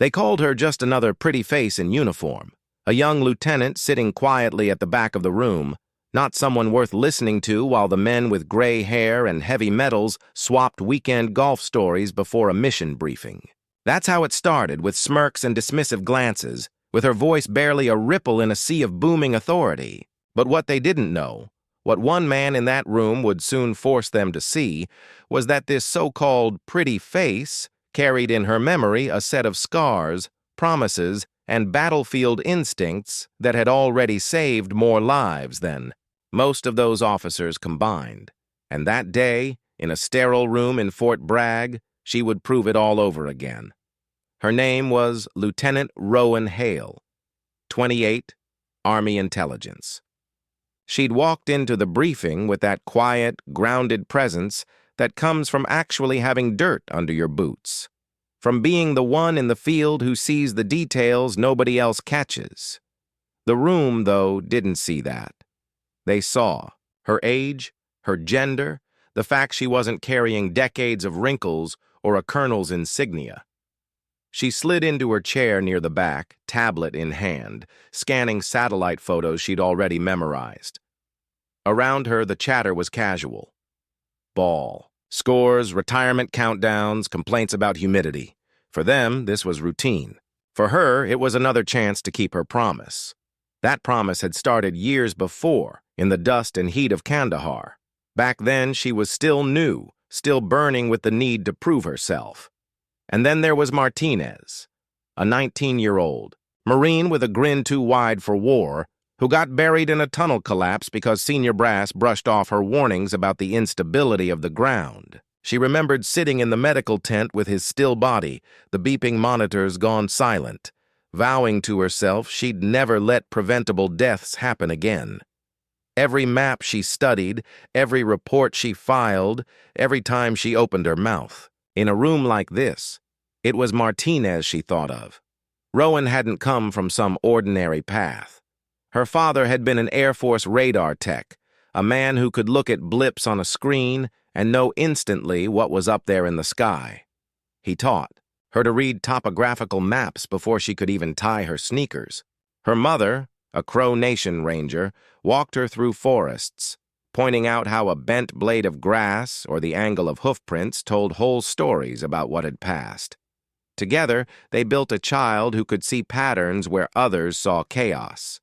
They called her just another pretty face in uniform, a young lieutenant sitting quietly at the back of the room, not someone worth listening to while the men with gray hair and heavy metals swapped weekend golf stories before a mission briefing. That's how it started, with smirks and dismissive glances, with her voice barely a ripple in a sea of booming authority. But what they didn't know, what one man in that room would soon force them to see, was that this so-called pretty face carried in her memory a set of scars, promises, and battlefield instincts that had already saved more lives than most of those officers combined. And that day, in a sterile room in Fort Bragg, she would prove it all over again. Her name was Lieutenant Rowan Hale, 28, Army Intelligence. She'd walked into the briefing with that quiet, grounded presence that comes from actually having dirt under your boots, from being the one in the field who sees the details nobody else catches. The room, though, didn't see that. They saw her age, her gender, the fact she wasn't carrying decades of wrinkles or a colonel's insignia. She slid into her chair near the back, tablet in hand, scanning satellite photos she'd already memorized. Around her, the chatter was casual. Ball, scores, retirement countdowns, complaints about humidity. For them, this was routine. For her, it was another chance to keep her promise. That promise had started years before, in the dust and heat of Kandahar. Back then, she was still new, still burning with the need to prove herself. And then there was Martinez, a 19-year-old, Marine with a grin too wide for war, who got buried in a tunnel collapse because senior brass brushed off her warnings about the instability of the ground. She remembered sitting in the medical tent with his still body, the beeping monitors gone silent, vowing to herself she'd never let preventable deaths happen again. Every map she studied, every report she filed, every time she opened her mouth. In a room like this, it was Martinez she thought of. Rowan hadn't come from some ordinary path. Her father had been an Air Force radar tech, a man who could look at blips on a screen and know instantly what was up there in the sky. He taught her to read topographical maps before she could even tie her sneakers. Her mother, a Crow Nation ranger, walked her through forests, pointing out how a bent blade of grass or the angle of hoofprints told whole stories about what had passed. Together, they built a child who could see patterns where others saw chaos,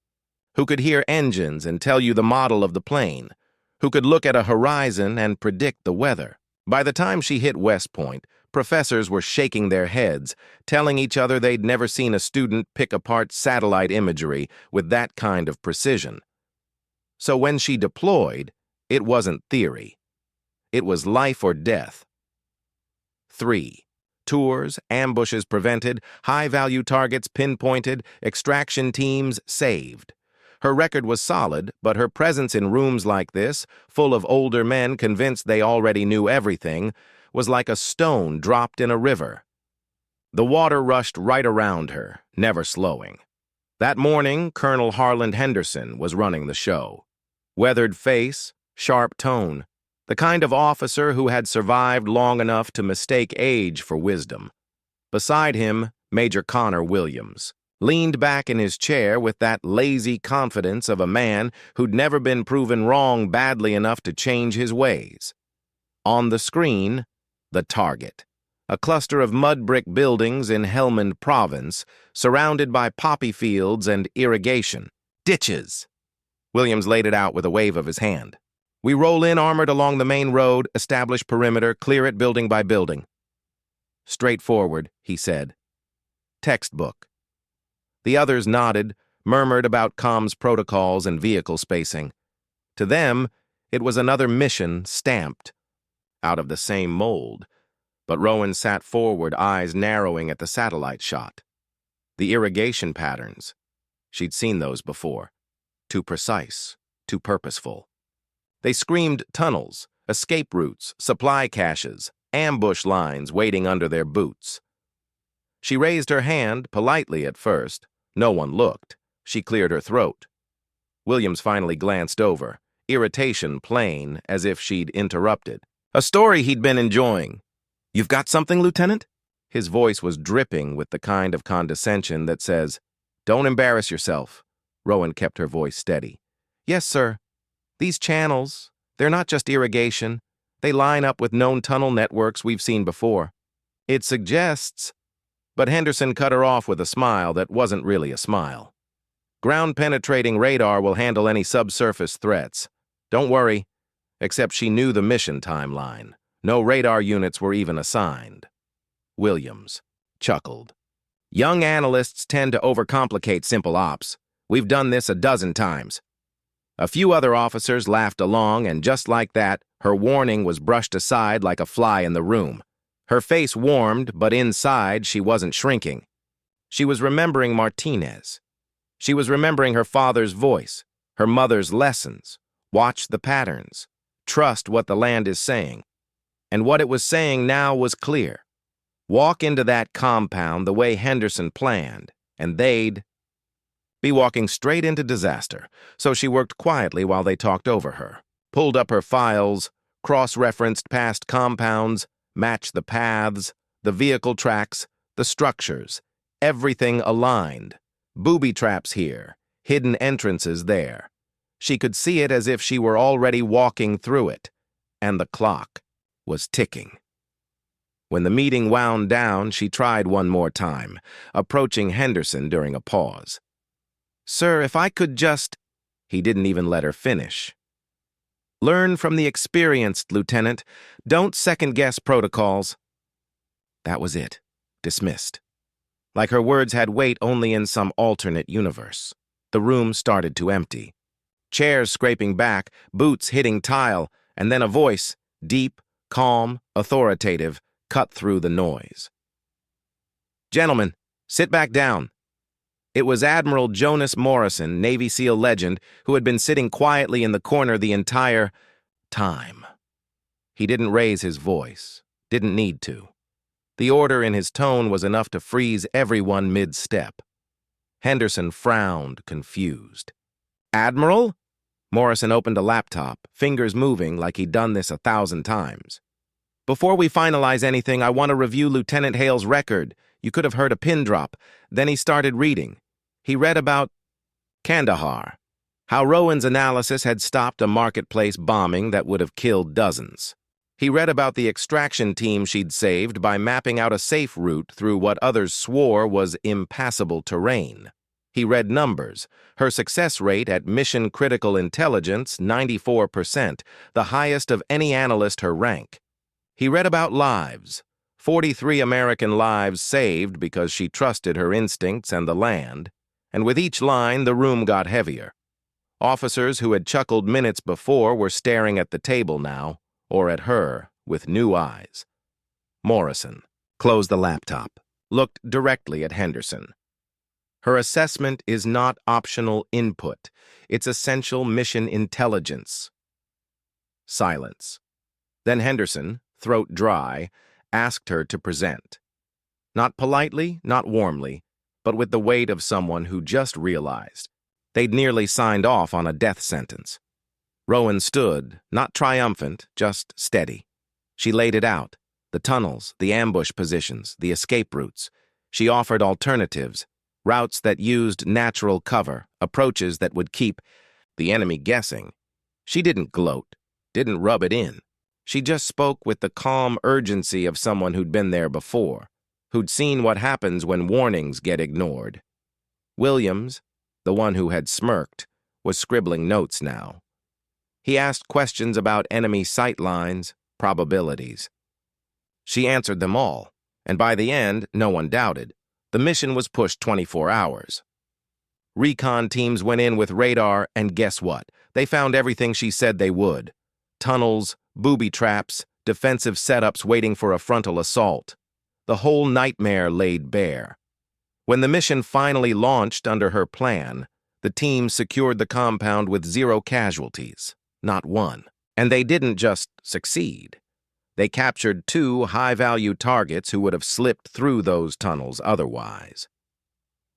who could hear engines and tell you the model of the plane, who could look at a horizon and predict the weather. By the time she hit West Point, professors were shaking their heads, telling each other they'd never seen a student pick apart satellite imagery with that kind of precision. So when she deployed, it wasn't theory. It was life or death. 3. Tours, ambushes prevented, high-value targets pinpointed, extraction teams saved. Her record was solid, but her presence in rooms like this, full of older men convinced they already knew everything, was like a stone dropped in a river. The water rushed right around her, never slowing. That morning, Colonel Harland Henderson was running the show. Weathered face, sharp tone, the kind of officer who had survived long enough to mistake age for wisdom. Beside him, Major Connor Williams leaned back in his chair with that lazy confidence of a man who'd never been proven wrong badly enough to change his ways. On the screen, the target, a cluster of mud brick buildings in Helmand Province, surrounded by poppy fields and irrigation. Ditches! Williams laid it out with a wave of his hand. We roll in armored along the main road, establish perimeter, clear it building by building. Straightforward, he said. Textbook. The others nodded, murmured about comms protocols and vehicle spacing. To them, it was another mission stamped out of the same mold. But Rowan sat forward, eyes narrowing at the satellite shot. The irrigation patterns. She'd seen those before. Too precise, too purposeful. They screamed tunnels, escape routes, supply caches, ambush lines waiting under their boots. She raised her hand, politely at first. No one looked. She cleared her throat. Williams finally glanced over, irritation plain, as if she'd interrupted. A story he'd been enjoying. "You've got something, Lieutenant?" His voice was dripping with the kind of condescension that says, "Don't embarrass yourself." Rowan kept her voice steady. "Yes, sir. These channels, they're not just irrigation. They line up with known tunnel networks we've seen before. It suggests—" But Henderson cut her off with a smile that wasn't really a smile. "Ground-penetrating radar will handle any subsurface threats. Don't worry." Except she knew the mission timeline. No radar units were even assigned. Williams chuckled. "Young analysts tend to overcomplicate simple ops. We've done this a dozen times." A few other officers laughed along, and just like that, her warning was brushed aside like a fly in the room. Her face warmed, but inside she wasn't shrinking. She was remembering Martinez. She was remembering her father's voice, her mother's lessons. Watch the patterns. Trust what the land is saying. And what it was saying now was clear. Walk into that compound the way Henderson planned, and they'd be walking straight into disaster. So she worked quietly while they talked over her, pulled up her files, cross-referenced past compounds, matched the paths, the vehicle tracks, the structures, everything aligned. Booby traps here, hidden entrances there. She could see it as if she were already walking through it, and the clock was ticking. When the meeting wound down, she tried one more time, approaching Henderson during a pause. "Sir, if I could just—" He didn't even let her finish. "Learn from the experienced, Lieutenant. Don't second-guess protocols." That was it. Dismissed. Like her words had weight only in some alternate universe. The room started to empty. Chairs scraping back, boots hitting tile, and then a voice, deep, calm, authoritative, cut through the noise. "Gentlemen, sit back down." It was Admiral Jonas Morrison, Navy SEAL legend, who had been sitting quietly in the corner the entire time. He didn't raise his voice, didn't need to. The order in his tone was enough to freeze everyone mid-step. Henderson frowned, confused. "Admiral?" Morrison opened a laptop, fingers moving like he'd done this 1,000 times. "Before we finalize anything, I want to review Lieutenant Hale's record." You could have heard a pin drop. Then he started reading. He read about Kandahar, how Rowan's analysis had stopped a marketplace bombing that would have killed dozens. He read about the extraction team she'd saved by mapping out a safe route through what others swore was impassable terrain. He read numbers. Her success rate at mission-critical intelligence, 94%, the highest of any analyst her rank. He read about lives. 43 American lives saved because she trusted her instincts and the land. And with each line, the room got heavier. Officers who had chuckled minutes before were staring at the table now, or at her, with new eyes. Morrison closed the laptop, looked directly at Henderson. "Her assessment is not optional input. It's essential mission intelligence." Silence. Then Henderson, throat dry, asked her to present. Not politely, not warmly, but with the weight of someone who just realized they'd nearly signed off on a death sentence. Rowan stood, not triumphant, just steady. She laid it out, the tunnels, the ambush positions, the escape routes. She offered alternatives, routes that used natural cover, approaches that would keep the enemy guessing. She didn't gloat, didn't rub it in. She just spoke with the calm urgency of someone who'd been there before, who'd seen what happens when warnings get ignored. Williams, the one who had smirked, was scribbling notes now. He asked questions about enemy sight lines, probabilities. She answered them all, and by the end, no one doubted. The mission was pushed 24 hours. Recon teams went in with radar, and guess what? They found everything she said they would. Tunnels, booby traps, defensive setups waiting for a frontal assault. The whole nightmare laid bare. When the mission finally launched under her plan, the team secured the compound with 0 casualties, not one. And they didn't just succeed. They captured 2 high-value targets who would have slipped through those tunnels otherwise.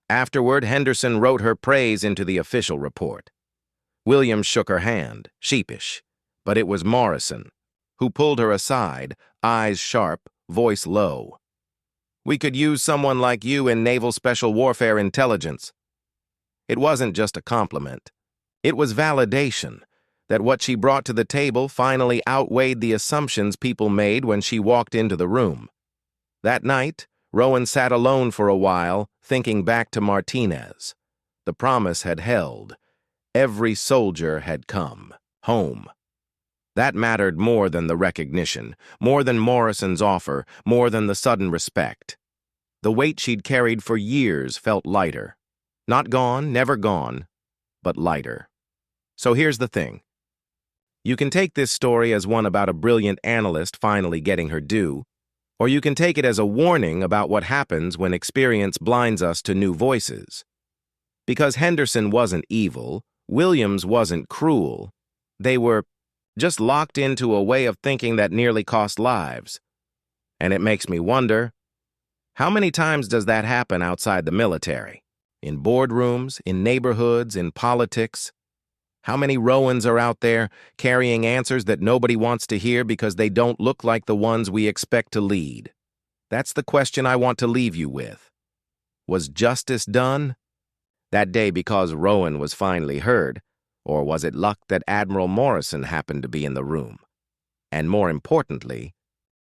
Afterward, Henderson wrote her praise into the official report. Williams shook her hand, sheepish, but it was Morrison, who pulled her aside, eyes sharp, voice low. We could use someone like you in Naval Special Warfare Intelligence. It wasn't just a compliment. It was validation that what she brought to the table finally outweighed the assumptions people made when she walked into the room. That night, Rowan sat alone for a while, thinking back to Martinez. The promise had held. Every soldier had come home. That mattered more than the recognition, more than Morrison's offer, more than the sudden respect. The weight she'd carried for years felt lighter. Not gone, never gone, but lighter. So here's the thing. You can take this story as one about a brilliant analyst finally getting her due, or you can take it as a warning about what happens when experience blinds us to new voices. Because Henderson wasn't evil, Williams wasn't cruel. They were just locked into a way of thinking that nearly cost lives. And it makes me wonder, how many times does that happen outside the military? In boardrooms, in neighborhoods, in politics? How many Rowans are out there carrying answers that nobody wants to hear because they don't look like the ones we expect to lead? That's the question I want to leave you with. Was justice done that day because Rowan was finally heard, or was it luck that Admiral Morrison happened to be in the room? And more importantly,